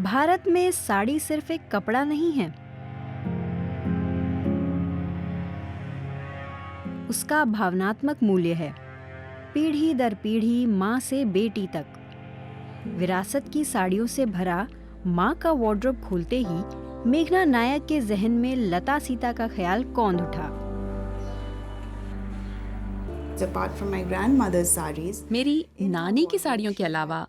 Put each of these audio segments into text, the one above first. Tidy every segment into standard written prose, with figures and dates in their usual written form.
भारत में साड़ी सिर्फ एक कपड़ा नहीं है, उसका भावनात्मक मूल्य है। पीढ़ी दर पीढ़ी, माँ से बेटी तक। विरासत की साड़ियों से भरा माँ का वार्डरोब खोलते ही मेघना नायक के जहन में लता सीता का ख्याल कौंध उठा। मेरी नानी की साड़ियों के अलावा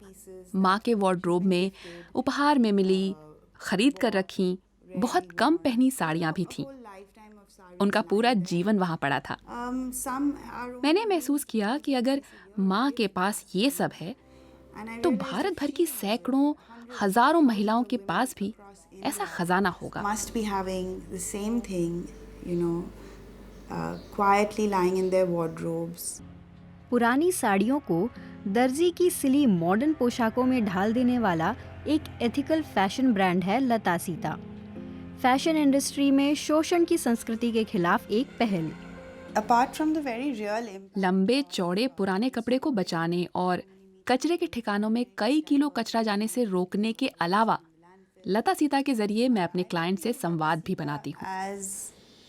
माँ के वार्डरोब में उपहार में मिली, खरीद कर रखी, बहुत कम पहनी साड़ियाँ भी थीं। उनका पूरा जीवन वहाँ पड़ा था। मैंने महसूस किया कि अगर माँ के पास ये सब है, तो भारत भर की सैकड़ों, हजारों महिलाओं के पास भी ऐसा खजाना होगा। पुरानी साड़ियों को दर्जी की सिली मॉडर्न पोशाकों में ढाल देने वाला एक एथिकल फैशन ब्रांड है लता सीता। फैशन इंडस्ट्री में शोषण की संस्कृति के खिलाफ एक पहल। लंबे चौड़े पुराने कपड़े को बचाने और कचरे के ठिकानों में कई किलो कचरा जाने से रोकने के अलावा लता सीता के जरिए मैं अपने क्लाइंट से संवाद भी बनाती हूँ।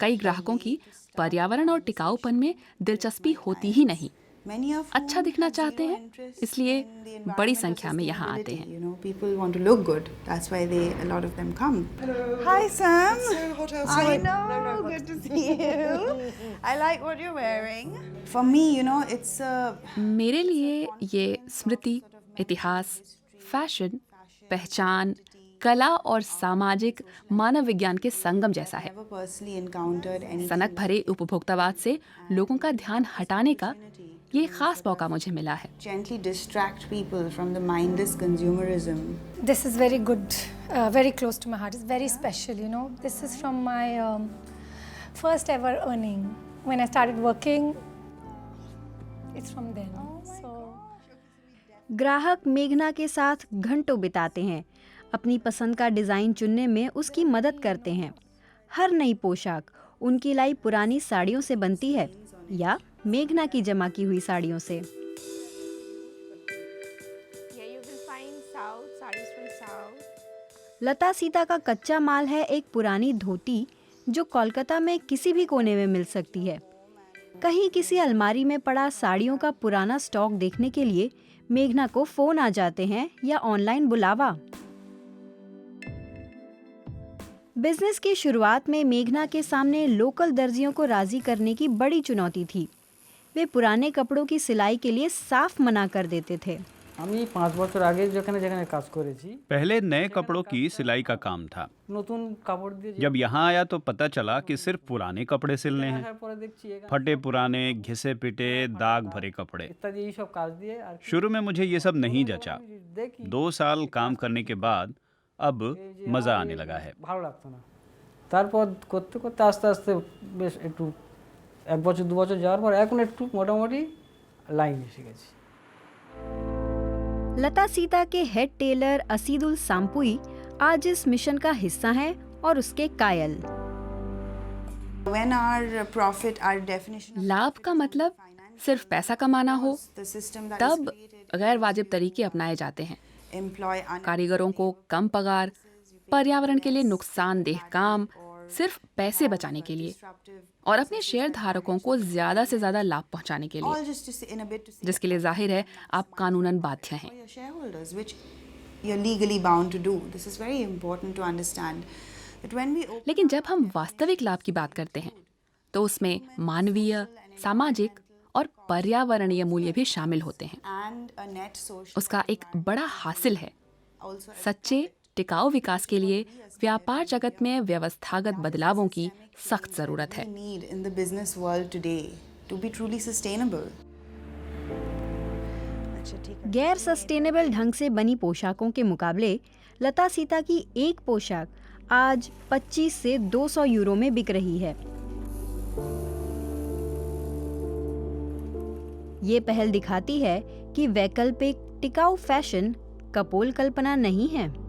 कई ग्राहकों की पर्यावरण और टिकाऊपन में दिलचस्पी होती ही नहीं, अच्छा दिखना चाहते हैं, इसलिए बड़ी संख्या में यहाँ आते हैं। Hi Sam. I know. Good to see you. I like what you're wearing. For me, it's a. मेरे लिए ये स्मृति, इतिहास, फैशन, पहचान, कला और सामाजिक मानव विज्ञान के संगम जैसा है। सनक भरे उपभोक्तावाद से लोगों का ध्यान हटाने का ये खास मौका मुझे मिला है। Gently distract people from the mindless consumerism. This is very good, very close to my heart. It's very special, This is from my first ever earning. When I started working, it's from then. ग्राहक मेघना के साथ घंटों बिताते हैं, अपनी पसंद का डिज़ाइन चुनने में उसकी मदद करते हैं। हर नई पोशाक उनकी लाई पुरानी साड़ियों से बनती है या मेघना की जमा की हुई साड़ियों से। लता सीता का कच्चा माल है एक पुरानी धोती जो कोलकाता में किसी भी कोने में मिल सकती है। कहीं किसी अलमारी में पड़ा साड़ियों का पुराना स्टॉक देखने के लिए मेघना को फोन आ जाते हैं या ऑनलाइन बुलावा। बिजनेस की शुरुआत में मेघना के सामने लोकल दर्जियों को राजी करने की बड़ी चुनौती थी। वे पुराने कपड़ों की सिलाई के लिए साफ मना कर देते थे। पहले नए कपड़ों की सिलाई का काम था। जब यहाँ आया तो पता चला कि सिर्फ पुराने कपड़े सिलने हैं। फटे पुराने, घिसे पिटे, दाग भरे कपड़े। शुरू में मुझे ये सब नहीं जचा। 2 साल काम करने के बाद अब मजा आने लगा है। लता सीता के हेड टेलर असीदुल सांपुई आज इस मिशन का हिस्सा हैं और उसके कायल। लाभ का मतलब सिर्फ पैसा कमाना हो, तब गैर वाजिब तरीके अपनाए जाते हैं। कारीगरों को कम पगार, पर्यावरण के लिए नुकसानदेह काम, सिर्फ पैसे बचाने के लिए और अपने शेयर धारकों को ज्यादा से ज्यादा लाभ पहुंचाने के लिए, जिसके लिए जाहिर है आप कानूनन बाध्य हैं। लेकिन जब हम वास्तविक लाभ की बात करते हैं तो उसमें मानवीय, सामाजिक और पर्यावरणीय मूल्य भी शामिल होते हैं। उसका एक बड़ा हासिल है सच्चे टिकाऊ विकास के लिए व्यापार जगत में व्यवस्थागत बदलावों की सख्त जरूरत है। गैर सस्टेनेबल ढंग से बनी पोशाकों के मुकाबले लता सीता की एक पोशाक आज 25 से 200 यूरो में बिक रही है। ये पहल दिखाती है कि वैकल्पिक टिकाऊ फैशन कपोल कल्पना नहीं है।